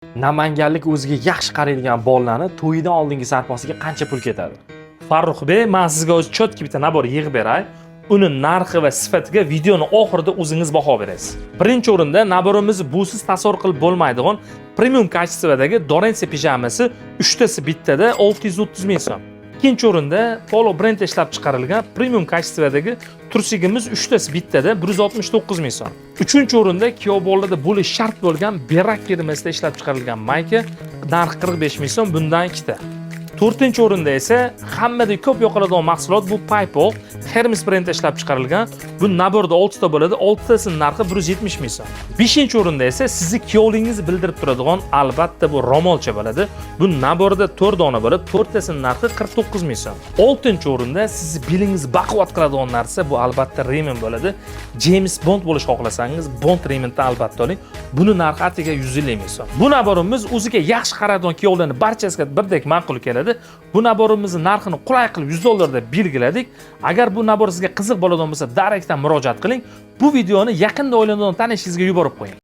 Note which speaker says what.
Speaker 1: Namanganlik o'ziga yaxshi qaraydigan bolalarni to'yidan oldingi sarposiga qancha pul ketadi?
Speaker 2: Farruh bey, men sizga o'zi chotki bitta nabor yig'ib beray. Uni narxi va sifatiga videoni oxirida o'zingiz baho berasiz. Birinchi o'rinda naborimiz busiz tasavvur qilib bo'lmaydigan premium kачестводagi Dorense pijamasi 3 tasi bittada 630 ming so'm. Ikkinchi o'rinda Polo brend ishlab chiqarilgan premium kачестводagi tursigimiz 3 tasi bittada 169 ming so'm. Uchinchi o'rinda kuyov bolalarda bo'lish shart bo'lgan Berak firmasida ishlab chiqarilgan mayka narxi 45 ming so'm, bundan ikkita. To'rtinchi o'rinda esa hammada ko'p yoqiladigan mahsulot bu Paypal Hermes brendida ishlab chiqarilgan. Bu naborda 6 ta bo'ladi, 6 tasining narxi 170 ming so'm. Beshinchi o'rinda esa sizni kuyovligingizni bildirib turadigan albatta bu ro'molcha bo'ladi. Bu naborda 4 dona bo'lib, 4 tasining narxi 49 ming so'm. Oltinchi o'rinda sizni belingizni baquvvat qiladigan narsa bu albatta remen bo'ladi. James Bond bo'lish xohlasangiz, Bond remendan albatta oling. Buni narxi atiga 150 ming so'm. Bu naborimiz o'ziga yaxshi qaraydigan kuyovlarning barchasiga birdek ma'qul keladi. Bu naborimizning narxini qulay qilib $100 deb belgiladik. Agar bu nabor sizga qiziq bo'ladigan bo'lsa, direktdan murojaat qiling. Bu videoni yaqinda o'ylanadigan tanishingizga yuborib qo'ying.